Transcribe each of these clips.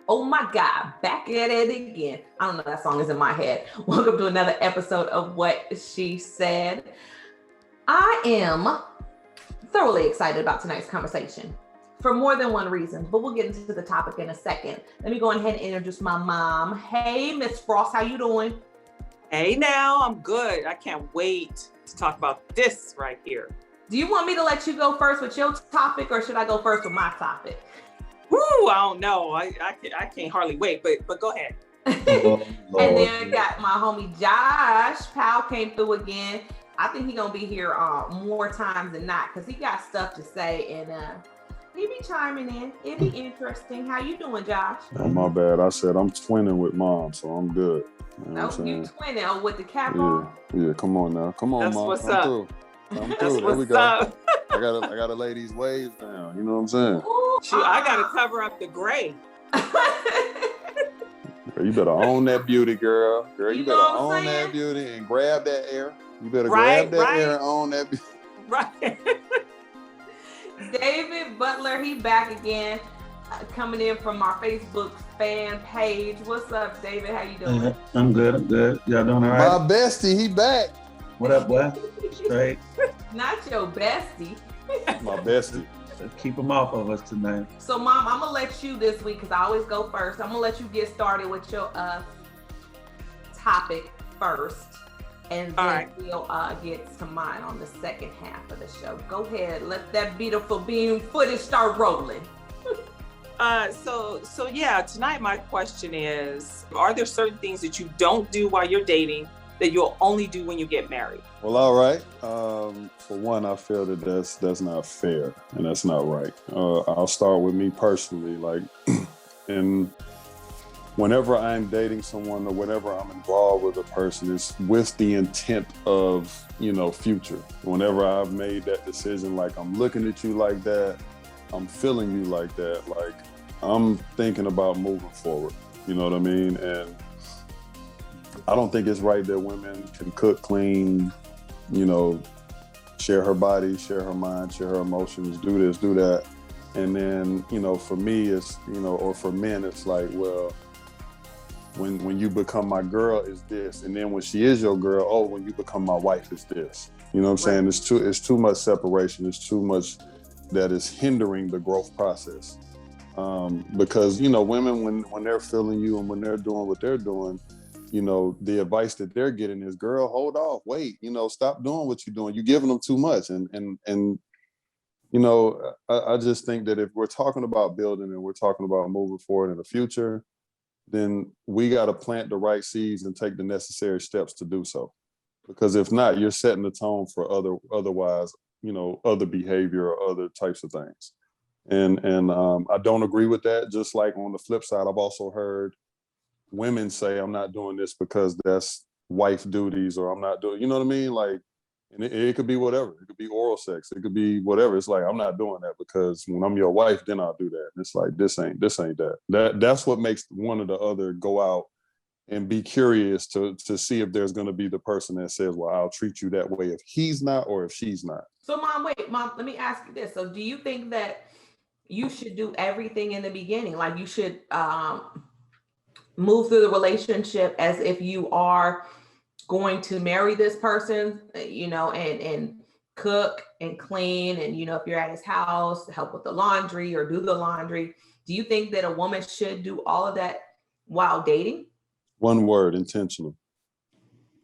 Oh my God, back at it again. I don't know, that song is in my head. Welcome to another episode of What She Said. I am thoroughly excited about tonight's conversation for more than one reason, but we'll get into the topic in a second. Let me go ahead and introduce my mom. Hey, Miss Frost, how you doing? Hey now, I'm good. I can't wait to talk about this right here. Do you want me to let you go first with your topic, or should I go first with my topic? Woo, I don't know. I can't hardly wait, but go ahead. And then I got my homie Josh. Powell came through again. I think he's gonna be here more times than not because he got stuff to say, and he be chiming in. It'd be interesting. How you doing, Josh? Oh, my bad. I said I'm twinning with mom, so I'm good. You know you twinning with the cap on? Yeah, come on now. Come on, That's mom. What's Come up. through. Come That's through. There we what's go. up. I gotta lay these waves down. You know what I'm saying? Ooh, Shoot, I gotta cover up the gray. Girl, you better own that beauty, girl. Girl, you better know what I'm own that beauty and grab that air. You better Right, grab that right. air and own that beauty. Right. David Butler, he back again, coming in from our Facebook fan page. What's up, David? How you doing? I'm good. Y'all doing all right? My bestie, he back. What up, boy? Straight. Not your bestie. My bestie. Let's keep them off of us tonight. So, Mom, I'm gonna let you this week because I always go first. I'm gonna let you get started with your topic first, and then we'll get to mine on the second half of the show. Go ahead, let that beautiful beam footage start rolling. So yeah, tonight my question is, are there certain things that you don't do while you're dating that you'll only do when you get married? Well, all right. For one, I feel that that's not fair and that's not right. I'll start with me personally. Like, and whenever I'm dating someone or whenever I'm involved with a person, it's with the intent of, future. Whenever I've made that decision, like I'm looking at you like that, I'm feeling you like that, like I'm thinking about moving forward. You know what I mean? And I don't think it's right that women can cook, clean, share her body, share her mind, share her emotions, do this, do that. And then, for me, it's, or for men, it's like, well, when you become my girl is this. And then when she is your girl, when you become my wife is this. You know what I'm saying? It's too much separation. It's too much that is hindering the growth process. Because, women, when they're feeling you and when they're doing what they're doing, the advice that they're getting is, girl, hold off, wait, stop doing what you're doing. You're giving them too much. And I just think that if we're talking about building and we're talking about moving forward in the future, then we got to plant the right seeds and take the necessary steps to do so. Because if not, you're setting the tone for otherwise, other behavior or other types of things. And I don't agree with that. Just like on the flip side, I've also heard women say, I'm not doing this because that's wife duties, or I'm not doing, you know what I mean? Like, and it could be whatever. It could be oral sex. It could be whatever. It's like, I'm not doing that because when I'm your wife, then I'll do that. And it's like, this ain't that. That's what makes one or the other go out and be curious to see if there's going to be the person that says, well, I'll treat you that way if he's not or if she's not. So, Mom, let me ask you this. So do you think that you should do everything in the beginning? Like you should move through the relationship as if you are going to marry this person, and cook and clean, and if you're at his house, help with the laundry or do the laundry. Do you think that a woman should do all of that while dating? One word: intentional.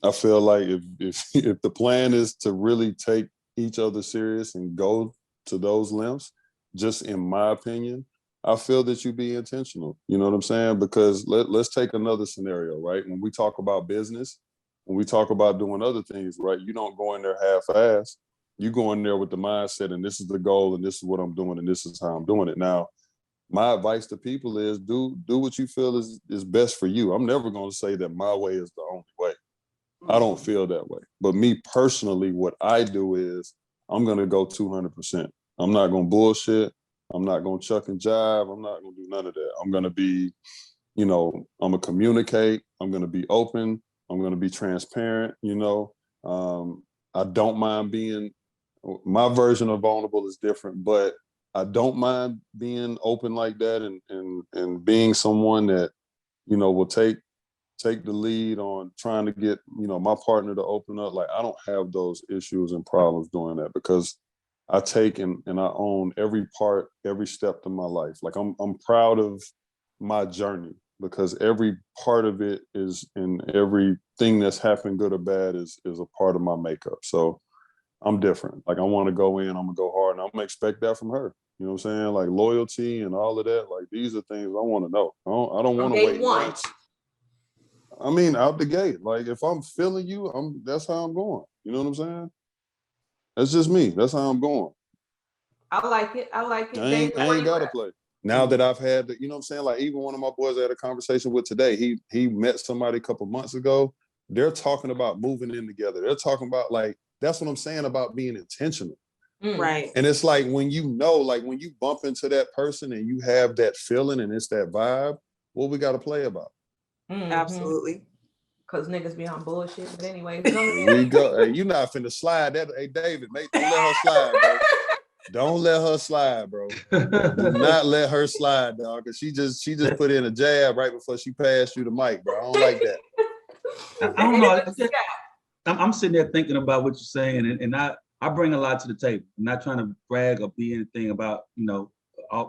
I feel like if the plan is to really take each other serious and go to those lengths, just in my opinion, I feel that you be intentional. You know what I'm saying? Because let's take another scenario, right? When we talk about business, when we talk about doing other things, right? You don't go in there half-assed. You go in there with the mindset, and this is the goal, and this is what I'm doing, and this is how I'm doing it. Now, my advice to people is do what you feel is best for you. I'm never going to say that my way is the only way. I don't feel that way. But me personally, what I do is I'm going to go 200%. I'm not going to bullshit. I'm not going to chuck and jive. I'm not going to do none of that. I'm going to be, I'm going to communicate. I'm going to be open. I'm going to be transparent. I don't mind being, my version of vulnerable is different, but I don't mind being open like that and being someone that, you know, will take the lead on trying to get, you know, my partner to open up. Like, I don't have those issues and problems doing that because I take and I own every part, every step of my life. Like, I'm proud of my journey because every part of it is, and everything that's happened, good or bad, is a part of my makeup. So I'm different. Like, I want to go in, I'm gonna go hard, and I'm gonna expect that from her. You know what I'm saying? Like, loyalty and all of that. Like, these are things I want to know. I don't want to wait months. I mean, out the gate. Like, if I'm feeling you, that's how I'm going. You know what I'm saying? That's just me. That's how I'm going. I like it. I ain't gotta play. Now that I've had you know what I'm saying? Like, even one of my boys I had a conversation with today, he met somebody a couple months ago. They're talking about moving in together. They're talking about, like, that's what I'm saying about being intentional. Right. And it's like, when you know, like, when you bump into that person and you have that feeling and it's that vibe, what we got to play about? Absolutely. Because niggas be on bullshit. But anyway, here we go. Hey, you not finna slide that. Hey, David, mate, don't let her slide, bro. Don't let her slide, bro. Do not let her slide, dog. Because she just put in a jab right before she passed you the mic, bro. I don't like that. I don't know. I'm sitting there thinking about what you're saying, and I bring a lot to the table. I'm not trying to brag or be anything about, you know.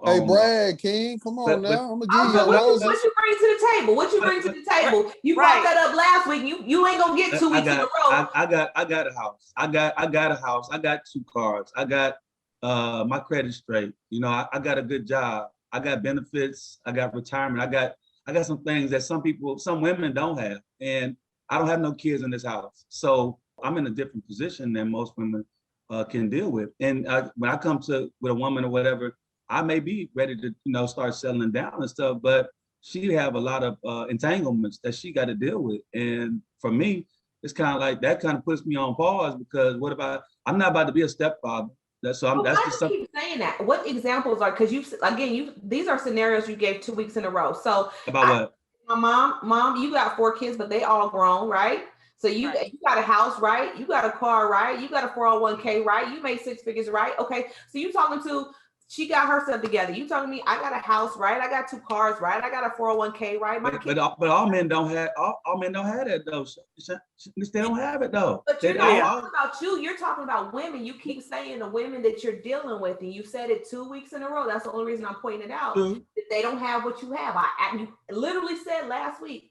Hey, brag, King. Come on now. I'm gonna give you what you bring to the table? What you bring to the table? You brought that up last week. You ain't gonna get 2 weeks in a row. I got a house. I got a house. I got 2 cars. I got my credit straight. You know, I got a good job. I got benefits. I got retirement. I got some things that some women don't have, and I don't have no kids in this house. So I'm in a different position than most women can deal with. And when I come with a woman or whatever, I may be ready to, you know, start settling down and stuff, but she have a lot of entanglements that she got to deal with. And for me, it's kind of like that kind of puts me on pause, because I'm not about to be a stepfather. That's just something. Keep saying that. What examples are, because these are scenarios you gave 2 weeks in a row. So about what? My mom, you got 4 kids, but they all grown, right? So you got a house, right? You got a car, right? You got a 401k, right? You made 6 figures, right? Okay. So you talking to, she got herself together. You talking to me, I got a house, right? I got 2 cars, right? I got a 401k, right? But all men don't have that though. They don't have it though. But you're not talking about you. You're talking about women. You keep saying the women that you're dealing with, and you said it 2 weeks in a row. That's the only reason I'm pointing it out. That they don't have what you have. You literally said last week.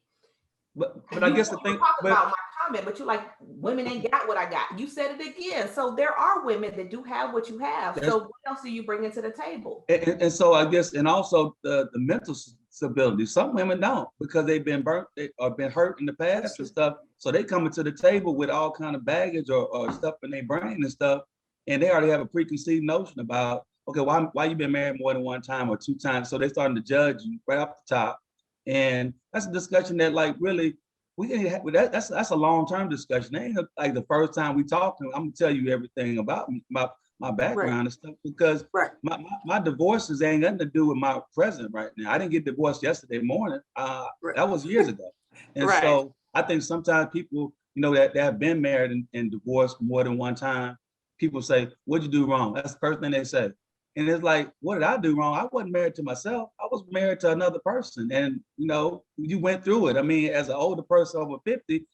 But I guess the thing about my comment, but you're like, women ain't got what I got. You said it again. So there are women that do have what you have. So what else do you bring into the table? And so I guess, and also the mental stability. Some women don't, because they've been burnt or been hurt in the past and stuff. So they come into the table with all kind of baggage or stuff in their brain and stuff, and they already have a preconceived notion about, okay, why you been married more than 1 time or 2 times? So they're starting to judge you right off the top. And that's a discussion that, like, really, we can have. That's a long-term discussion. It ain't like the first time we talk. I'm gonna tell you everything about me, about my background and stuff, because my divorces ain't nothing to do with my present right now. I didn't get divorced yesterday morning. That was years ago. And so I think sometimes people, you know, that have been married and divorced more than 1 time, people say, "What'd you do wrong?" That's the first thing they say. And it's like, what did I do wrong? I wasn't married to myself. I was married to another person. And, you know, you went through it. I mean, as an older person over 50,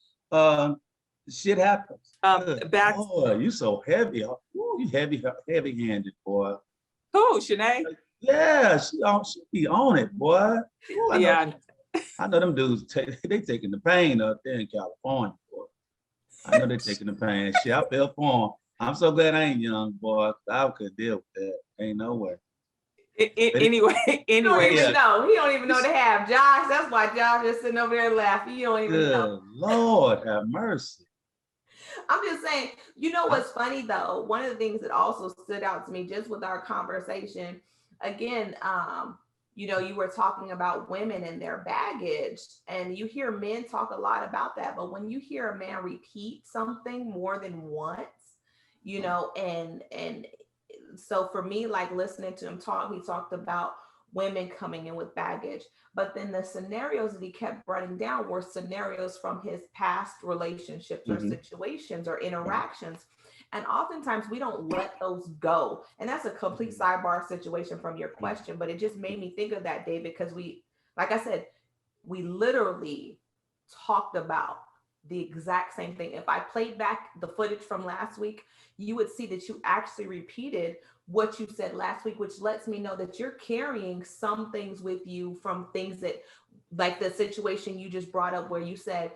shit happens. Boy, you so heavy. Ooh, you heavy-handed, boy. Who, Shanae? Yeah, she be on it, boy. Ooh, I know them dudes, they taking the pain up there in California, boy. I know they taking the pain. Shit, I feel for them. I'm so glad I ain't young, boy. I could deal with that. Ain't no way. Anyway. He don't even know they have Josh. That's why Josh is sitting over there laughing. You don't even know. Lord have mercy. I'm just saying, you know what's funny though? One of the things that also stood out to me just with our conversation, again, you know, you were talking about women and their baggage, and you hear men talk a lot about that. But when you hear a man repeat something more than once, you know, and so for me, like listening to him talk, he talked about women coming in with baggage, but then the scenarios that he kept running down were scenarios from his past relationships or situations or interactions. And oftentimes we don't let those go. And that's a complete sidebar situation from your question, but it just made me think of that, David, because like I said, we literally talked about the exact same thing. If I played back the footage from last week, you would see that you actually repeated what you said last week, which lets me know that you're carrying some things with you from things that, like the situation you just brought up where you said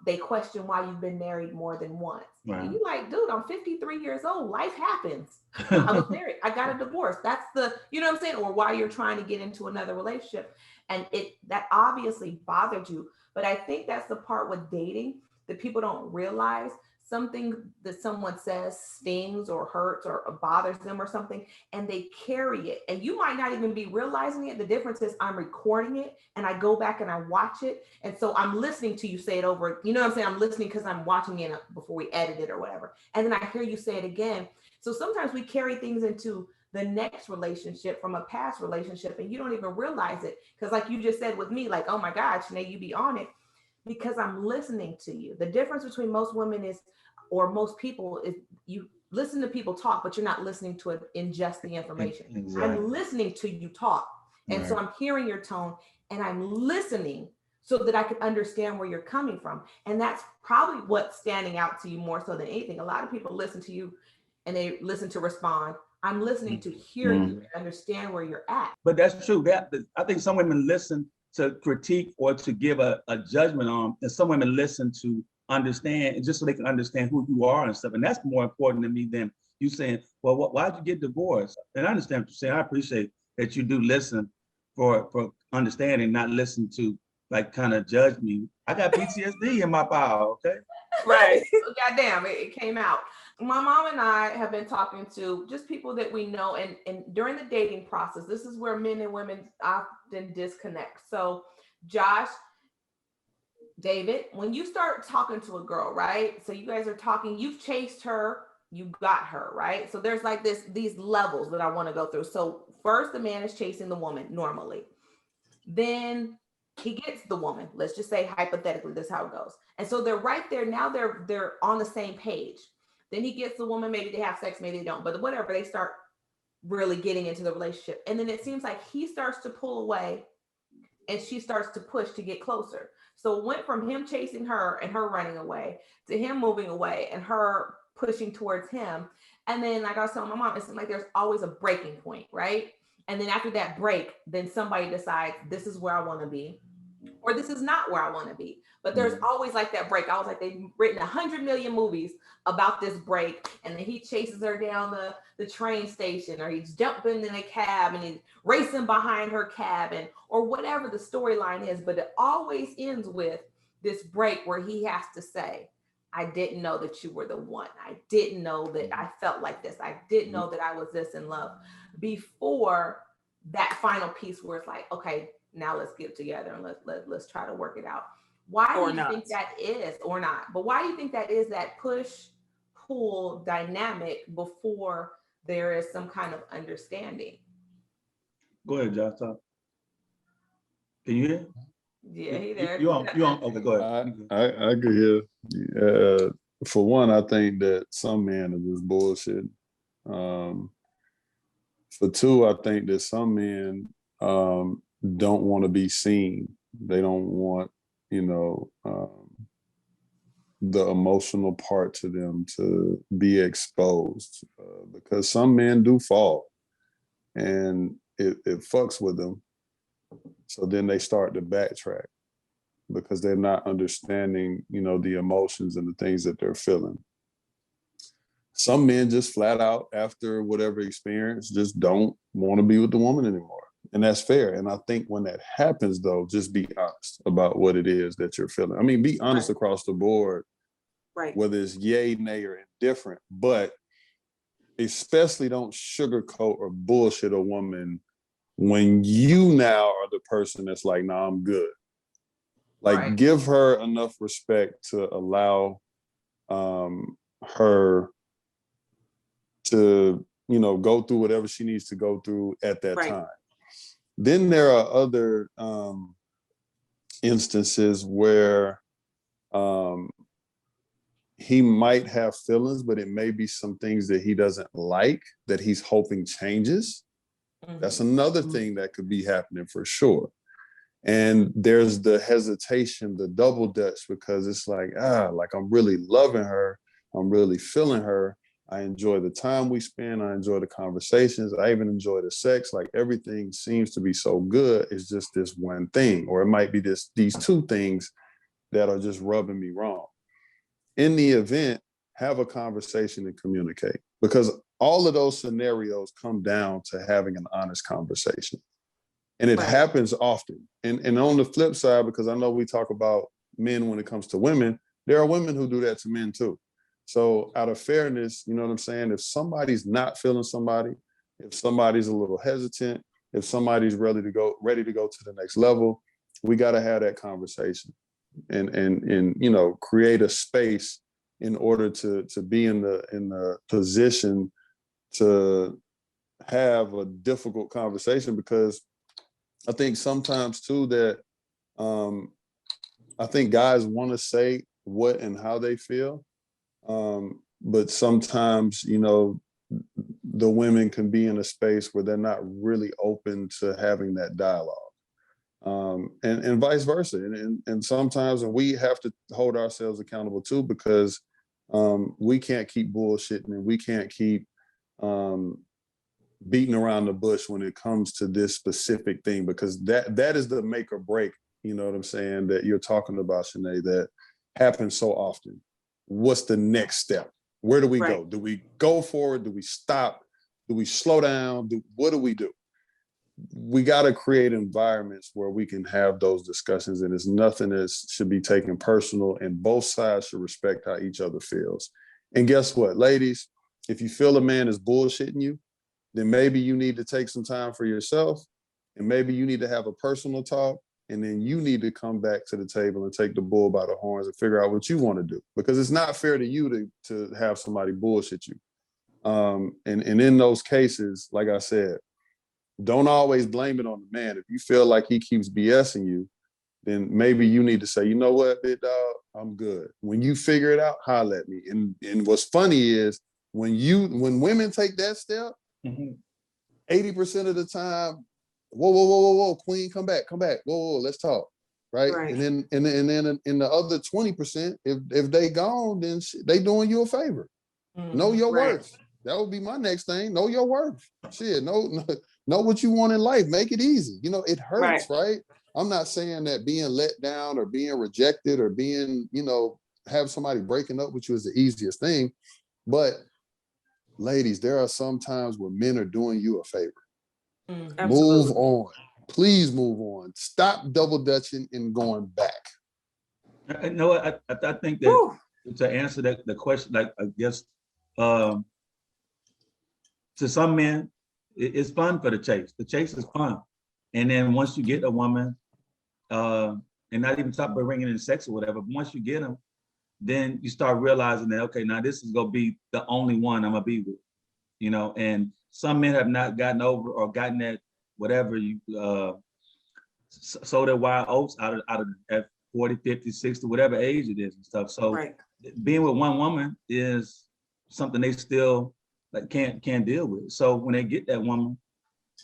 they question why you've been married more than once. Right. And you're like, dude, I'm 53 years old. Life happens. I was married. I got a divorce. That's you know what I'm saying? Or why you're trying to get into another relationship. And that obviously bothered you. But I think that's the part with dating that people don't realize. Something that someone says stings or hurts or bothers them or something, and they carry it. And you might not even be realizing it. The difference is I'm recording it and I go back and I watch it. And so I'm listening to you say it over. You know what I'm saying? I'm listening because I'm watching it before we edit it or whatever. And then I hear you say it again. So sometimes we carry things into the next relationship from a past relationship and you don't even realize it. Because like you just said with me, like, oh my God, Shanae, you be on it. Because I'm listening to you. The difference between most women or most people is you listen to people talk, but you're not listening to ingest the information. Exactly. I'm listening to you talk. And so I'm hearing your tone and I'm listening so that I can understand where you're coming from. And that's probably what's standing out to you more so than anything. A lot of people listen to you and they listen to respond. I'm listening to hear you and understand where you're at. But that's true. I think some women listen to critique or to give a judgment on, and some women listen to understand, just so they can understand who you are and stuff. And that's more important to me than you saying, well, why'd you get divorced? And I understand what you're saying. I appreciate that you do listen for understanding, not listen to like kind of judge me. I got PTSD in my file, okay? Right. Goddamn, it came out. My mom and I have been talking to just people that we know, and during the dating process, this is where men and women often disconnect. So Josh, David, when you start talking to a girl, right? So you guys are talking, you've chased her, you got her, right? So there's like these levels that I want to go through. So first the man is chasing the woman normally. Then he gets the woman. Let's just say hypothetically, this is how it goes. And so they're right there. Now they're on the same page. Then he gets the woman, maybe they have sex, maybe they don't, but whatever, they start really getting into the relationship. And then it seems like he starts to pull away and she starts to push to get closer. So it went from him chasing her and her running away to him moving away and her pushing towards him. And then, like I was telling my mom, it seems like there's always a breaking point, right? And then after that break, then somebody decides this is where I want to be, or this is not where I want to be. But there's always like that break. I was like, they've written 100 million movies about this break. And then he chases her down the train station, or he's jumping in a cab and he's racing behind her cab, or whatever the storyline is. But it always ends with this break where he has to say, I didn't know that you were the one. I didn't know that I felt like this. I didn't know that I was this in love, before that final piece where it's like, okay, now let's get together and let's try to work it out. Why do you think that is, or not? But why do you think that is, that push-pull dynamic before there is some kind of understanding? Go ahead, Josh. Can you hear? Yeah, he there. You on? Okay, go ahead. I could hear. For one, I think that some men are just bullshit. For two, I think that some men don't want to be seen. They don't want, the emotional part to them to be exposed, because some men do fall and it fucks with them. So then they start to backtrack because they're not understanding, the emotions and the things that they're feeling. Some men just flat out, after whatever experience, just don't want to be with the woman anymore. And that's fair. And I think when that happens, though, just be honest about what it is that you're feeling. I mean, be honest across the board, whether it's yay, nay, or indifferent, but especially don't sugarcoat or bullshit a woman when you now are the person that's like, nah, I'm good. Like, give her enough respect to allow her to, go through whatever she needs to go through at that time. Then there are other instances where he might have feelings, but it may be some things that he doesn't like that he's hoping changes. That's another thing that could be happening for sure. And there's the hesitation, the double dutch, because it's like I'm really loving her. I'm really feeling her. I enjoy the time we spend. I enjoy the conversations. I even enjoy the sex. Like everything seems to be so good. It's just this one thing, or it might be these two things that are just rubbing me wrong. In the event, have a conversation and communicate, because all of those scenarios come down to having an honest conversation. And it happens often. And on the flip side, because I know we talk about men when it comes to women, there are women who do that to men too. So out of fairness, you know what I'm saying? If somebody's not feeling somebody, if somebody's a little hesitant, if somebody's ready to go to the next level, we got to have that conversation and you know, create a space in order to be in the position to have a difficult conversation. Because I think sometimes too that I think guys want to say what and how they feel. But sometimes, you know, the women can be in a space where they're not really open to having that dialogue. And vice versa. And sometimes, and we have to hold ourselves accountable too, because we can't keep bullshitting and we can't keep beating around the bush when it comes to this specific thing, because that is the make or break, you know what I'm saying, that you're talking about, Shanae, that happens so often. What's the next step? Where do we go? Do we go forward? Do we stop? Do we slow down? What do we do? We got to create environments where we can have those discussions, and it's nothing that should be taken personal, and both sides should respect how each other feels. And guess what, ladies? If you feel a man is bullshitting you, then maybe you need to take some time for yourself, and maybe you need to have a personal talk, and then you need to come back to the table and take the bull by the horns and figure out what you want to do, because it's not fair to you to have somebody bullshit you. And in those cases, like I said, don't always blame it on the man. If you feel like he keeps BSing you, then maybe you need to say, you know what, big dog, I'm good. When you figure it out, holler at me. And what's funny is when women take that step, 80% of the time, whoa, queen, come back, whoa, let's talk, right? And then in the other 20%, if they gone, then they doing you a favor. Know your worth. That would be my next thing. Know your worth. Shit, know what you want in life. Make it easy. You know, it hurts, right? I'm not saying that being let down or being rejected or being, you know, have somebody breaking up with you is the easiest thing. But ladies, there are some times where men are doing you a favor. Move on. Please move on. Stop double dutching and going back. I know. I think that to answer the question, like I guess to some men, it's fun for the chase. The chase is fun, and then once you get a woman, and not even talk about bringing in sex or whatever, but once you get them, then you start realizing that, okay, now this is gonna be the only one I'm gonna be with, you know. And some men have not gotten over or gotten that whatever you sow their wild oats out of at 40, 50, 60, whatever age it is and stuff. So being with one woman is something they still like can't deal with. So when they get that woman,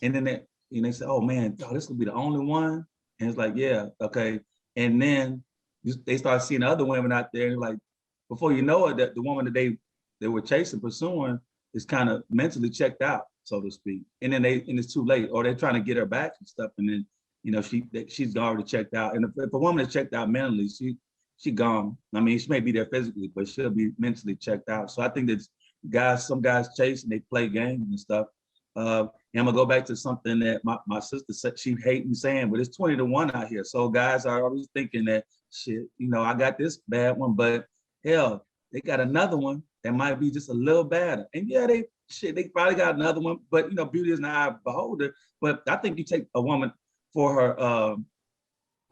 and then they say, oh man, this will be the only one. And it's like, yeah, okay. And then they start seeing other women out there, and like, before you know it, that the woman that they were chasing, pursuing, is kind of mentally checked out, so to speak. And then it's too late, or they're trying to get her back and stuff. And then, you know, she's already checked out. And if a woman is checked out mentally, she gone. I mean, she may be there physically, but she'll be mentally checked out. So I think that some guys chase and they play games and stuff. And I'm gonna go back to something that my sister said, she hate me saying, but it's 20-1 out here. So guys are always thinking that, shit, you know, I got this bad one, but hell, they got another one that might be just a little better. And yeah, they probably got another one, but you know, beauty is not a beholder. But I think you take a woman for her,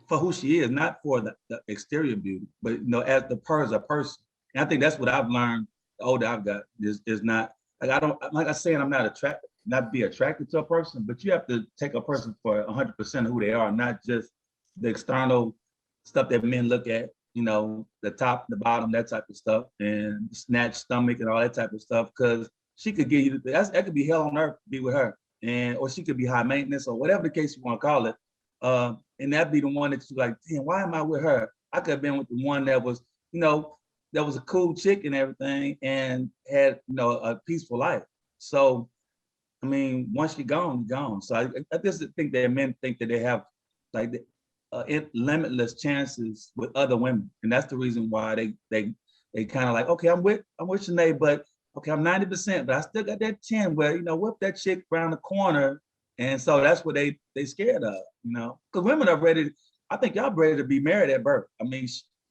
for who she is, not for the exterior beauty, but you know, as a person. And I think that's what I've learned. The older I've got is not like I'm saying I'm not be attracted to a person, but you have to take a person for 100% of who they are, not just the external stuff that men look at, you know, the top, the bottom, that type of stuff, and snatch stomach and all that type of stuff, because she could give you that could be hell on earth to be with her, and or she could be high maintenance or whatever the case you want to call it, and that'd be the one that you're like, damn, why am I with her? I could have been with the one that was, you know, that was a cool chick and everything, and had, you know, a peaceful life. So, I mean, once you're gone, you're gone. So I just think that men think that they have like limitless chances with other women, and that's the reason why they kind of like, okay, I'm with Shanae, but okay, I'm 90%, but I still got that 10 where, you know, what that chick around the corner, and so that's what they scared of, you know, because women are ready. I think y'all ready to be married at birth. I mean,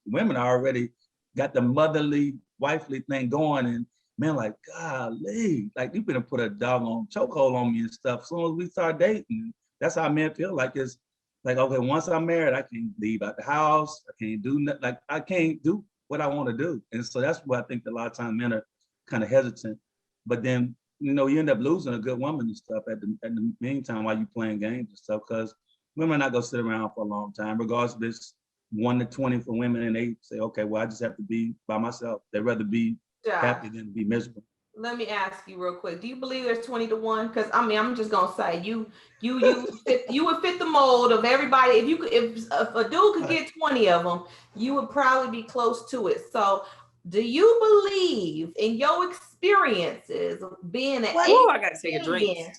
women are already got the motherly, wifely thing going, and men like, golly, like you better put a doggone chokehold on me and stuff. As soon as we start dating, that's how men feel like. It's like, okay, once I'm married, I can't leave out the house. I can't do nothing. Like I can't do what I want to do. And so that's why I think that a lot of times men are kind of hesitant. But then, you know, you end up losing a good woman and stuff at the meantime while you playing games and stuff, because women are not gonna sit around for a long time, regardless if it's 1 to 20 for women, and they say, okay, well, I just have to be by myself. They'd rather be happy than be miserable. Let me ask you real quick. Do you believe there's 20 to 1? Because I mean, I'm just gonna say you would fit the mold of everybody. If a dude could get 20 of them, you would probably be close to it. So do you believe in your experiences of being an I gotta take a drink.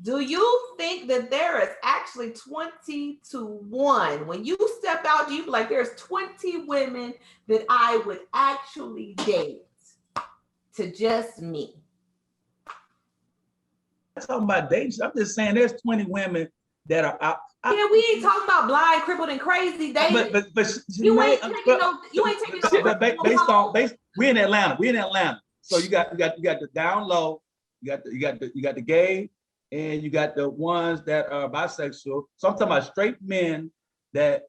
Do you think that there is actually 20 to 1? When you step out, do you like there's 20 women that I would actually date to just me? I'm talking about dating. I'm just saying there's 20 women that are out. Yeah, we ain't talking about blind, crippled, and crazy dating. But you ain't taking no. We're in Atlanta. So you got the down low, you got the gay, and you got the ones that are bisexual. So I'm talking about straight men that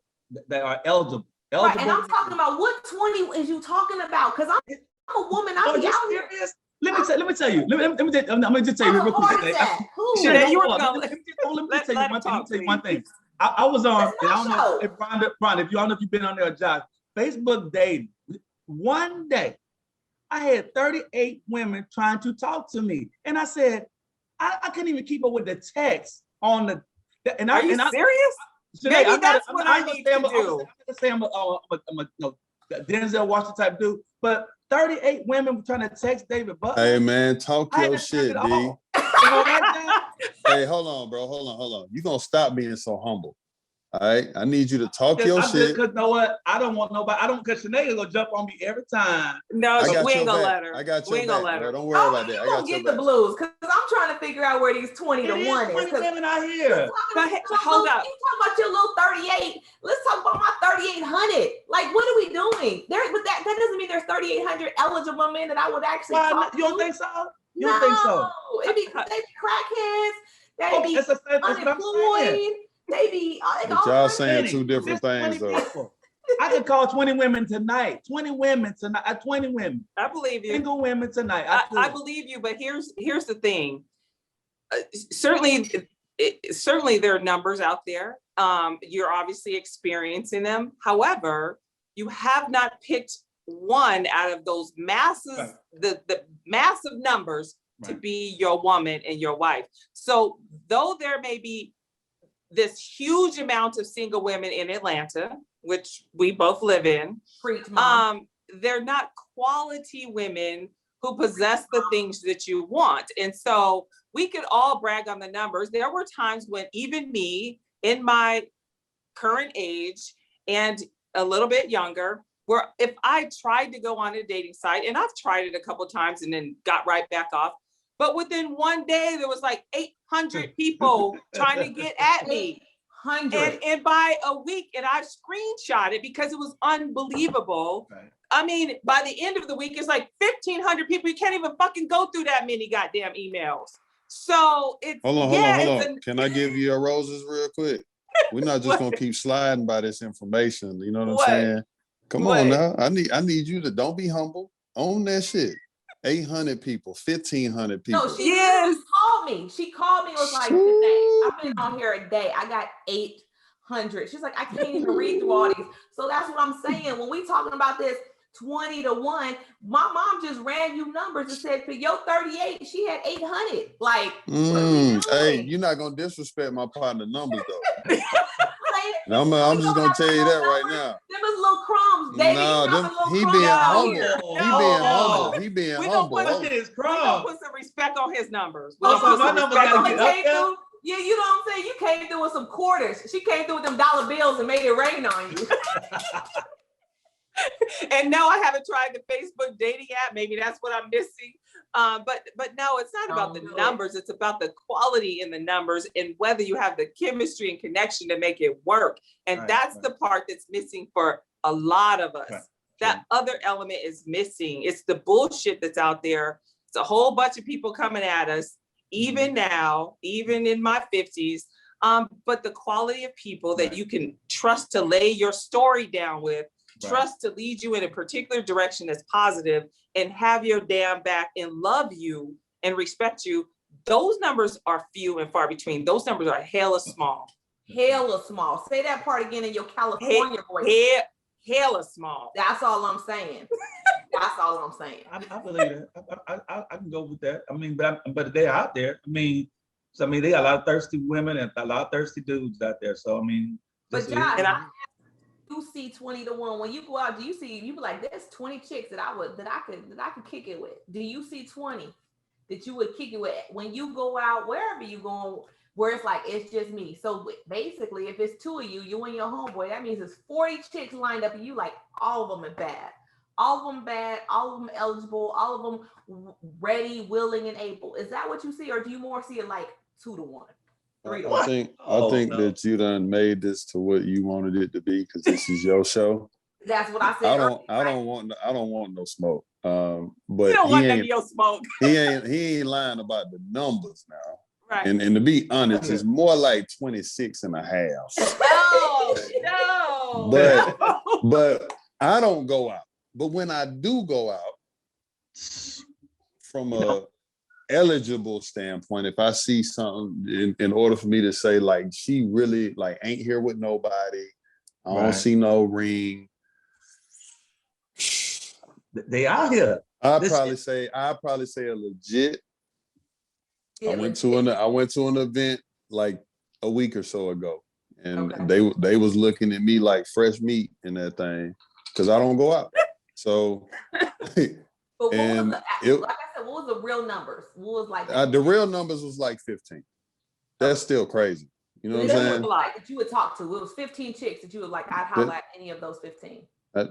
are eligible. Right, and I'm talking about what 20 is you talking about? Because I'm a woman. I'm out here. Let me tell you. Let me just tell you real quick. Let me tell you one thing. I was on, and I don't know if Rhonda, if you don't know if you've been on there, Josh, Facebook dating. One day, I had 38 women trying to talk to me, and I said, I couldn't even keep up with the text on the. And are you serious? Maybe that's what I need to do. I'm a Denzel Washington type dude, but 38 women were trying to text David Butler. Hey man, talk your shit, D. Hey, hold on, bro. Hold on. You gonna stop being so humble. All right, I need you to talk your shit. Because you know what? I don't want nobody. Because Shanae is gonna jump on me every time. No, we ain't gonna let her. I got your back, bro. Don't worry about that. I got your back. The blues, because I'm trying to figure out where these 20 to 1 is. 20 women out here. Hold up. You talking about your little 38? Let's talk about my 3,800. Like, what are we doing? But that doesn't mean there's 3,800 eligible men that I would actually talk to. You don't think so? You don't think so? They be crackheads. They be unemployed. They be. Y'all saying 2 different things though. I could call 20 women tonight. 20 women tonight. 20 women. I believe you. Single women tonight. I believe you, but here's the thing. Certainly there are numbers out there. You're obviously experiencing them. However, you have not picked one out of those masses, right. the massive numbers, right, to be your woman and your wife. So though there may be this huge amount of single women in Atlanta, which we both live in, they're not quality women who possess the things that you want. And so we could all brag on the numbers. There were times when even me in my current age and a little bit younger, where if I tried to go on a dating site, and I've tried it a couple of times and then got right back off, but within one day, there was like 800 people trying to get at me. 100. And by a week, and I screenshot it because it was unbelievable. Right. I mean, by the end of the week, it's like 1,500 people. You can't even fucking go through that many goddamn emails. So it's hold on. Can I give you your roses real quick? We're not just gonna keep sliding by this information. You know what I'm saying? Come on now. I need you to don't be humble. Own that shit. 800 people, 1,500 people. No, she called me. She called me and was like, today, I've been on here a day. I got 100. She's like, I can't even read through all these. So that's what I'm saying. When we talking about this 20 to 1, my mom just ran you numbers and said for your 38, she had 800. Like, what are we doing? Hey, you're not gonna disrespect my partner numbers though. Like, I'm just gonna tell you that right now. Them is little crumbs, David. He being humble. He being humble. We gonna put some respect on his numbers. My numbers gotta get up there. Yeah, you know what I'm saying? You came through with some quarters. She came through with them dollar bills and made it rain on you. And no, I haven't tried the Facebook dating app. Maybe that's what I'm missing. But no, it's not about the numbers. It's about the quality in the numbers and whether you have the chemistry and connection to make it work. And that's the part that's missing for a lot of us. That other element is missing. It's the bullshit that's out there. It's a whole bunch of people coming at us, even now, even in my 50s. But the quality of people that you can trust to lay your story down with, trust to lead you in a particular direction that's positive and have your damn back and love you and respect you. Those numbers are few and far between. Those numbers are hella small. Hella small. Say that part again in your California voice. Hella small. That's all I'm saying. That's all I'm saying. I believe that. I can go with that. I mean, but they're out there. I mean, they got a lot of thirsty women and a lot of thirsty dudes out there. So I mean, but John, you see 20 to 1 when you go out. Do you see? You be like, there's 20 chicks that I could kick it with. Do you see 20 that you would kick it with when you go out wherever you going? Where it's like it's just me. So basically, if it's 2 of you and your homeboy, that means it's 40 chicks lined up, and you like all of them are bad. All of them bad, all of them eligible, all of them ready, willing, and able. Is that what you see, or do you more see it like 2 to 1, 3 to 1? I think that you done made this to what you wanted it to be because this is your show. That's what I said. I don't want no smoke. But you don't want none of your smoke. he ain't lying about the numbers now. Right. And to be honest, it's more like 26 and a half. No. But I don't go out. But when I do go out, from a eligible standpoint, if I see something in order for me to say like she really like ain't here with nobody, I don't see no ring. They out here. I'd probably say a legit. I went to an event like a week or so ago, and they was looking at me like fresh meat in that thing because I don't go out. So, but like I said, what was the real numbers? What was like the real numbers was like 15. That's still crazy. You know what I'm saying? Like that you would talk to. It was 15 chicks that you would like. I'd holler at any of those 15. I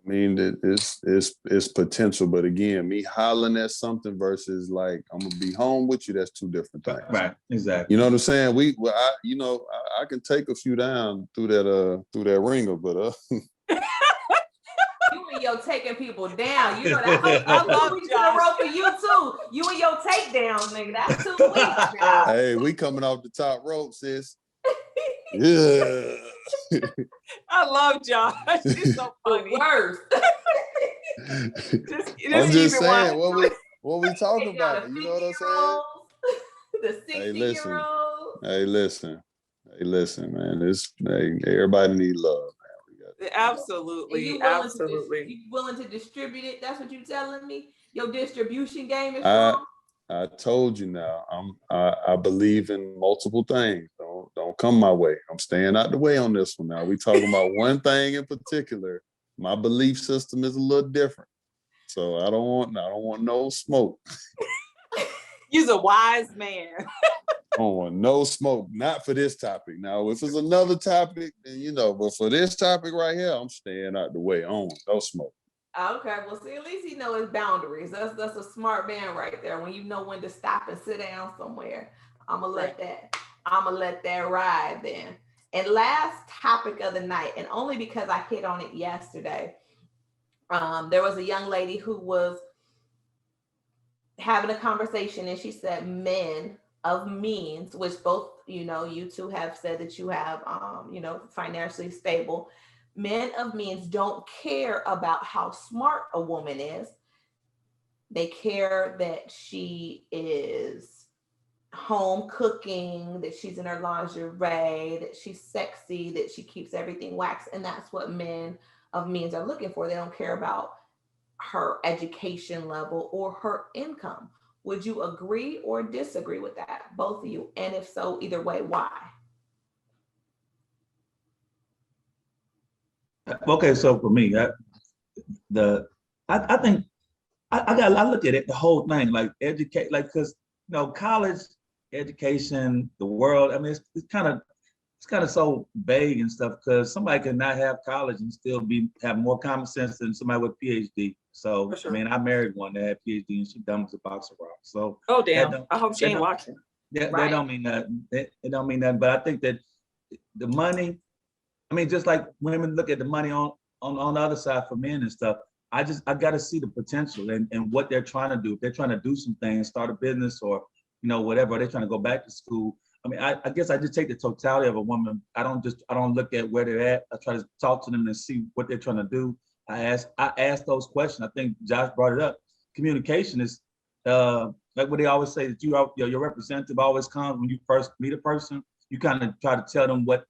mean, it's potential, but again, me hollering at something versus like I'm gonna be home with you. That's two different things. Right. Exactly. You know what I'm saying? I can take a few down through that ringer, but You and your taking people down. You know that. I love we to rope for you too. You and your takedowns, nigga. That's 2 weeks now. Hey, we coming off the top rope, sis. Yeah. I love Josh. He's so funny. Worst. I'm just saying what we talking about. You know what I'm saying? The 60-year-old. Hey, listen, man. Everybody need love. Absolutely. You willing to distribute it? That's what you're telling me? Your distribution game is strong? I told you now. I believe in multiple things. Don't come my way. I'm staying out the way on this one now. We talking about one thing in particular. My belief system is a little different. So I don't want no smoke. You're a wise man. I don't want no smoke, not for this topic. Now, if it's another topic, then but for this topic right here, I'm staying out the way. I don't want no smoke. Okay, well, see, at least he knows his boundaries. That's a smart man right there. When you know when to stop and sit down somewhere, I'm gonna let that ride then. And last topic of the night, and only because I hit on it yesterday, there was a young lady who was having a conversation, and she said men of means, which both, you two have said that you have, financially stable. Men of means don't care about how smart a woman is. They care that she is home cooking, that she's in her lingerie, that she's sexy, that she keeps everything waxed. And that's what men of means are looking for. They don't care about her education level or her income. Would you agree or disagree with that, both of you? And if so, either way, why? Okay, so for me, I think I look at it the whole thing like educate, like, because college education, the world. I mean, it's kind of so vague and stuff, because somebody can not have college and still have more common sense than somebody with PhD. So For sure. I mean, I married one that had PhD and she dumb as a box of rocks. So Oh damn! I hope she ain't watching. that Right. don't mean nothing. It don't mean nothing. But I think that the money. I mean, just like women look at the money on the other side for men and stuff. I got to see the potential and what they're trying to do. If they're trying to do some things, start a business or whatever, or they're trying to go back to school. I mean, I guess I just take the totality of a woman. I don't look at where they're at. I try to talk to them and see what they're trying to do. I ask those questions. I think Josh brought it up. Communication is like what they always say, that your representative always comes when you first meet a person. You kind of try to tell them what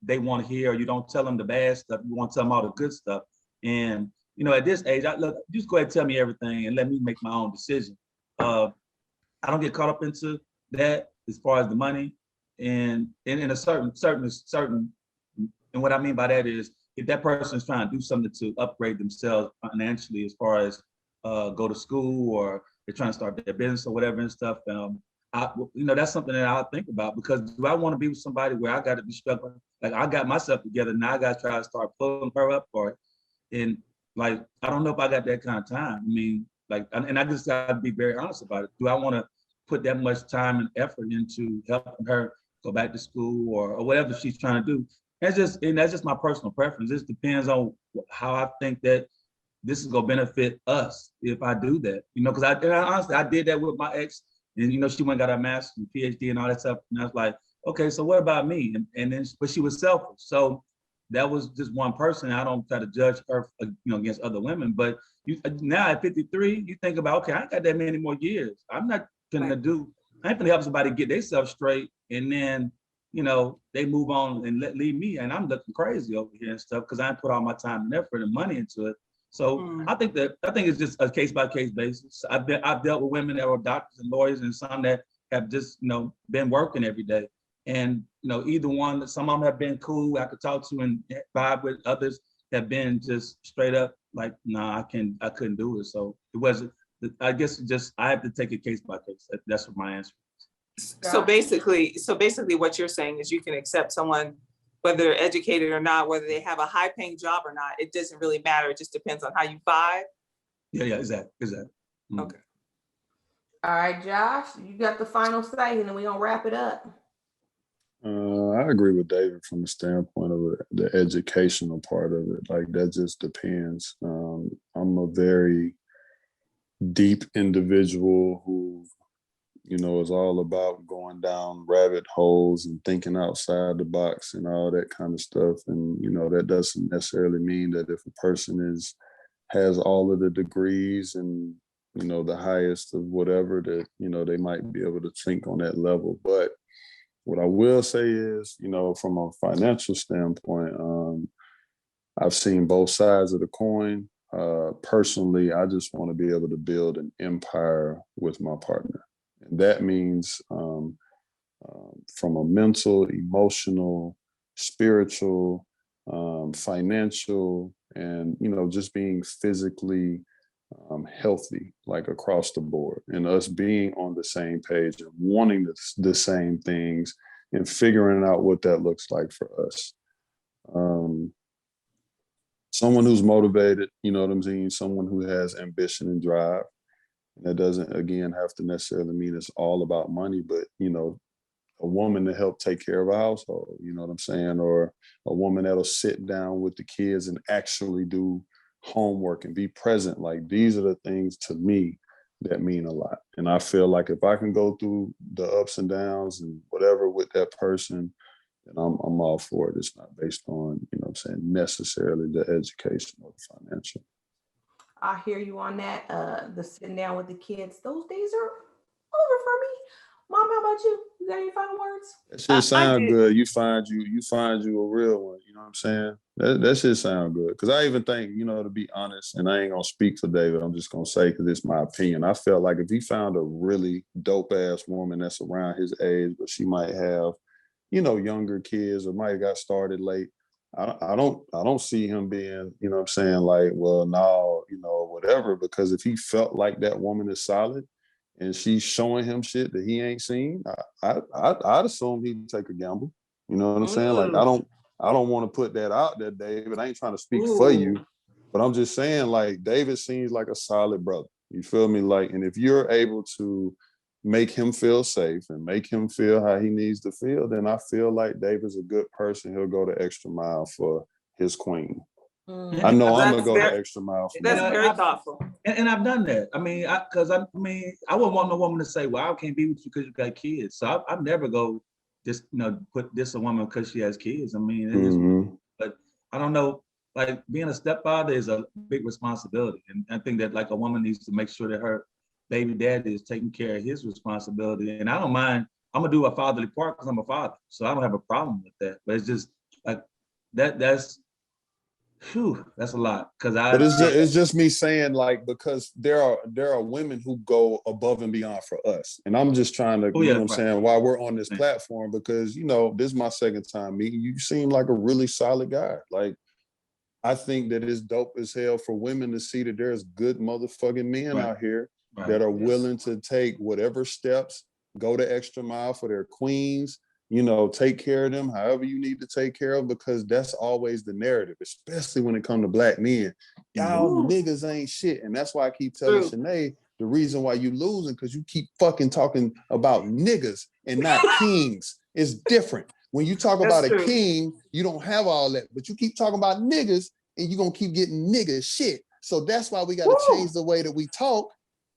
they want to hear. You don't tell them the bad stuff. You want to tell them all the good stuff. And at this age, just go ahead and tell me everything and let me make my own decision. I don't get caught up into that as far as the money. And in a certain, and what I mean by that is, if that person is trying to do something to upgrade themselves financially, as far as go to school, or they're trying to start their business or whatever and stuff, that's something that I'll think about, because do I want to be with somebody where I got to be struggling? Like, I got myself together, now I got to try to start pulling her up for it. And like, I don't know if I got that kind of time. I mean, like, and I just got to be very honest about it. Do I want to put that much time and effort into helping her go back to school or whatever she's trying to do? That's just my personal preference. This depends on how I think that this is gonna benefit us if I do that. Because honestly, I did that with my ex, and she went and got her master's and PhD and all that stuff. And I was like, okay, so what about me? And then, but she was selfish. So that was just one person. I don't try to judge her, against other women. But now at 53, you think about, okay, I ain't got that many more years. I'm not gonna I ain't gonna help somebody get themselves straight, and then they move on and leave me, and I'm looking crazy over here and stuff, because I put all my time and effort and money into it. So I think it's just a case by case basis. I've dealt with women that were doctors and lawyers, and some that have just been working every day. And either one, some of them have been cool, I could talk to and vibe with. Others have been just straight up like, nah, I couldn't do it. So it wasn't. I guess I have to take it case by case. That's what my answer is. So basically what you're saying is, you can accept someone whether they're educated or not, whether they have a high paying job or not. It doesn't really matter. It just depends on how you vibe. Yeah, exactly. Okay. All right, Josh, you got the final say, and then we're gonna wrap it up. I agree with David from the standpoint of the educational part of it. Like, that just depends. I'm a very deep individual who, is all about going down rabbit holes and thinking outside the box and all that kind of stuff. And, that doesn't necessarily mean that if a person has all of the degrees and, the highest of whatever, that, they might be able to think on that level. But what I will say is, from a financial standpoint, I've seen both sides of the coin. Personally, I just want to be able to build an empire with my partner. And that means from a mental, emotional, spiritual, financial, and, just being physically healthy, like across the board, and us being on the same page and wanting the same things and figuring out what that looks like for us. Someone who's motivated, you know what I'm saying? Someone who has ambition and drive. And that doesn't, again, have to necessarily mean it's all about money, but, a woman to help take care of a household, you know what I'm saying? Or a woman that'll sit down with the kids and actually do homework and be present. Like, these are the things to me that mean a lot. And I feel like if I can go through the ups and downs and whatever with that person, then I'm all for it. It's not based on, necessarily the education or the financial. I hear you on that. The sitting down with the kids, those days are over for me. Mom, how about you? You got any final words? That shit sound good. You find you a real one. You know what I'm saying? That shit sound good. Cause I even think, to be honest, and I ain't gonna speak for David. I'm just gonna say, cause it's my opinion. I felt like if he found a really dope ass woman that's around his age, but she might have, younger kids or might have got started late. I don't see him being, what I'm saying, like, well, no, whatever. Because if he felt like that woman is solid, and she's showing him shit that he ain't seen, I'd assume he'd take a gamble. You know what I'm saying? Like, I don't want to put that out there, David. I ain't trying to speak for you, but I'm just saying, like, David seems like a solid brother. You feel me? Like, and if you're able to make him feel safe and make him feel how he needs to feel, then I feel like David's a good person. He'll go the extra mile for his queen. I know I'm gonna go the extra mile. That's very thoughtful, and I've done that. I mean, I wouldn't want no woman to say, "Well, I can't be with you because you got kids." So I never go just put this a woman because she has kids. I mean, but I don't know. Like, being a stepfather is a big responsibility, and I think that, like, a woman needs to make sure that her baby daddy is taking care of his responsibility. And I don't mind. I'm gonna do a fatherly part because I'm a father, so I don't have a problem with that. But it's just like that's. Whew, that's a lot. But it's just me saying, like, because there are women who go above and beyond for us, and I'm just trying to, I'm saying, while we're on this platform, because this is my second time meeting you. You seem like a really solid guy. Like, I think that it's dope as hell for women to see that there's good motherfucking men out here that are willing to take whatever steps, go the extra mile for their queens. Take care of them however you need to take care of, because that's always the narrative, especially when it comes to black men. Y'all niggas ain't shit. And that's why I keep telling Shanae, the reason why you losing, because you keep fucking talking about niggas and not kings. It's different. When you talk about a king, you don't have all that, but you keep talking about niggas and you're going to keep getting nigga shit. So that's why we got to change the way that we talk.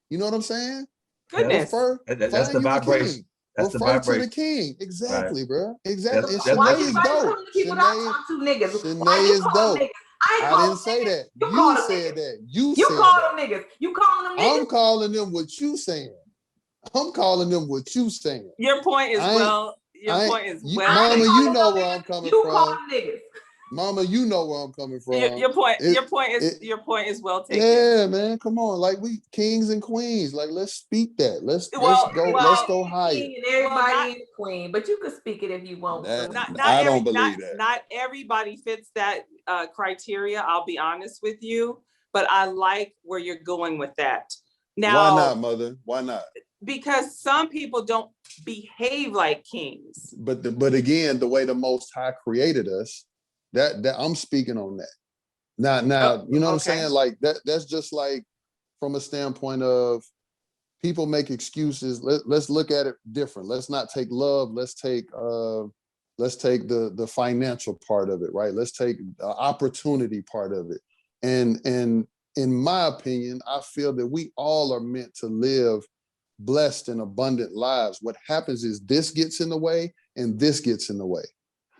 You know what I'm saying? Goodness. That's the vibration. That's refer to the king. Exactly, bro. Exactly. Why Shanae you is trying to dope. tell the people not talk to niggas? Shanae is dope. I didn't say that. You said that. You call them niggas. You calling them niggas? I'm calling them what you saying. I'm calling them what you saying. Your point is well. Mama, you know where I'm coming from. You call them niggas. Mama, you know where I'm coming from. Your point is well taken. Yeah, man, come on. Like, we kings and queens. Like, let's speak that. Let's go higher. King and everybody is queen, but you can speak it if you want. I don't believe that. Not everybody fits that criteria. I'll be honest with you, but I like where you're going with that. Now, why not, mother? Why not? Because some people don't behave like kings. But again, the way the Most High created us. That I'm speaking on that. Now, you know what I'm saying? Like, that's just like, from a standpoint of, people make excuses. Let's look at it different. Let's not take love. Let's take the financial part of it, right? Let's take the opportunity part of it. And in my opinion, I feel that we all are meant to live blessed and abundant lives. What happens is this gets in the way and this gets in the way.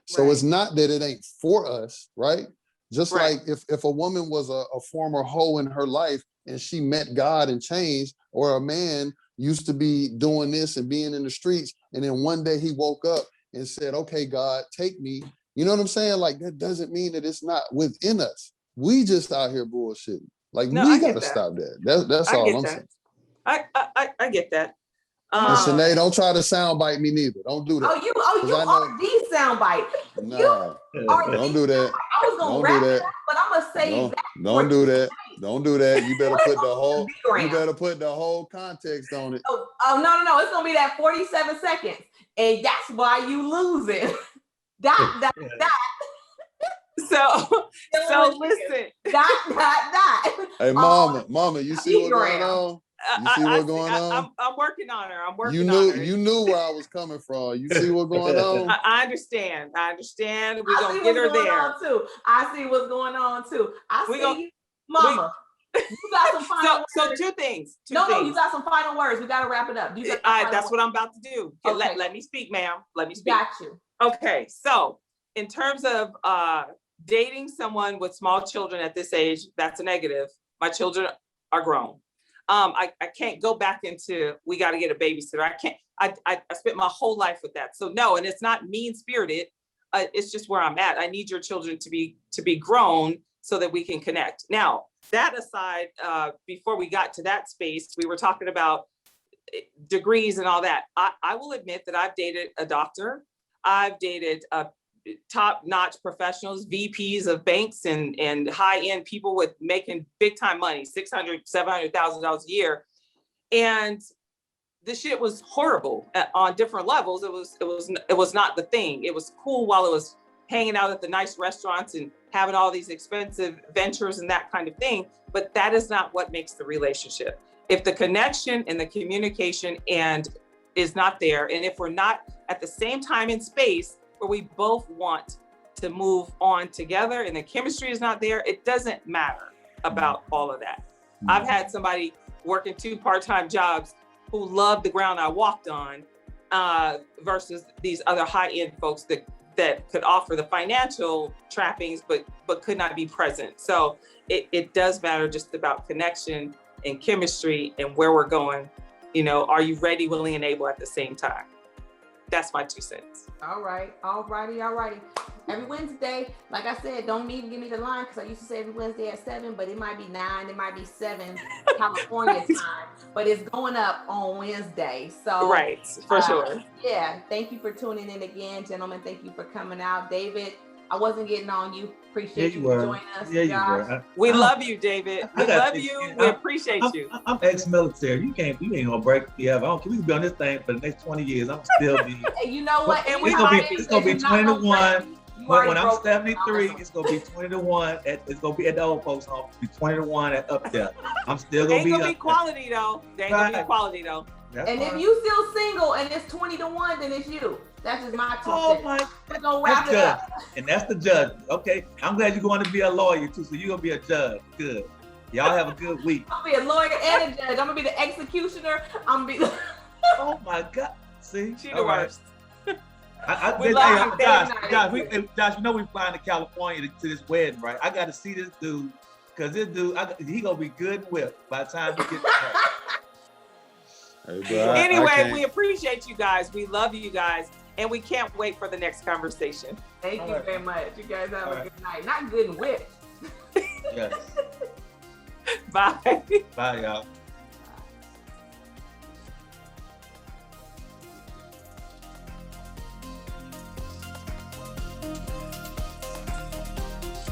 So it's not that it ain't for us, right? Just like if a woman was a former hoe in her life and she met God and changed, or a man used to be doing this and being in the streets, and then one day he woke up and said, okay, God, take me. You know what I'm saying? Like, that doesn't mean that it's not within us. We just out here bullshitting. Like, we got to stop that. That's all I'm saying. I get that. And Shanae, don't try to soundbite me neither. Don't do that. You are the soundbite. Nah, don't do that. I was gonna wrap it up, but I'm gonna say don't do that. Don't do that. You better put the whole context on it. Oh no. It's gonna be that 47 seconds. And that's why you losing. That. So listen. That. Hey, mama, you see what's going on? You see what's going on? I'm working on her. I'm working on her. You knew where I was coming from. You see what's going on? I understand. We're going to get her there. I see what's going on too. Mama. You got some final words. So two things. No, you got some final words. We got to wrap it up. That's what I'm about to do. Okay. Let me speak, ma'am. Let me speak. Got you. Okay. So in terms of dating someone with small children at this age, that's a negative. My children are grown. I can't go back into, we got to get a babysitter. I spent my whole life with that. So no, and it's not mean spirited. It's just where I'm at. I need your children to be grown so that we can connect. Now, that aside, before we got to that space, we were talking about degrees and all that. I will admit that I've dated a doctor. I've dated top-notch professionals, VPs of banks and high-end people with making big-time money, $600,000, $700,000 a year. And the shit was horrible on different levels. It was not the thing. It was cool while it was hanging out at the nice restaurants and having all these expensive ventures and that kind of thing. But that is not what makes the relationship. If the connection and the communication is not there, and if we're not at the same time and space where we both want to move on together and the chemistry is not there, it doesn't matter about all of that. I've had somebody working 2 part-time jobs who loved the ground I walked on versus these other high-end folks that could offer the financial trappings, but could not be present. So it does matter just about connection and chemistry and where we're going. You know, are you ready, willing, and able at the same time? That's my 2 cents. All righty. Every Wednesday, like I said, don't even give me the line because I used to say every Wednesday at 7, but it might be 9, it might be 7 California time, but it's going up on Wednesday. So right, for sure. Yeah, thank you for tuning in again, gentlemen. Thank you for coming out. David, I wasn't getting on you. Appreciate you for joining us. Yeah, Josh. you were. We love you, David. We love you. We appreciate you. I'm ex-military. You ain't gonna break me up. I don't care. We can be on this thing for the next 20 years. I'm still be. Hey, you know what? And it's gonna be 20 to 1. When I'm 73, down. it's gonna be 20 to 1. It's gonna be at the old folks' home. It's gonna be 20 to 1 up there. I'm still gonna ain't gonna be quality though. They ain't gonna be quality though. That's and fine. if you still single and it's 20 to 1, then it's you. That's just my 2 Oh cents. my, We're gonna wrap that's it up. judge. And that's the judge. Okay, I'm glad you're going to be a lawyer too, so you're gonna be a judge. Good. Y'all have a good week. I'm gonna be a lawyer and a judge. I'm gonna be the executioner. I'm gonna be. Oh my God. See? She the worst. We love you, Josh, you know we flying to California to this wedding, right? I got to see this dude, because this dude, he gonna be good and whipped by the time he gets there. Hey, bro, Anyway, we appreciate you guys. We love you guys. And we can't wait for the next conversation. Thank you very much. You guys have a right. good night. Not good and whipped. Yes. Bye. Bye, y'all.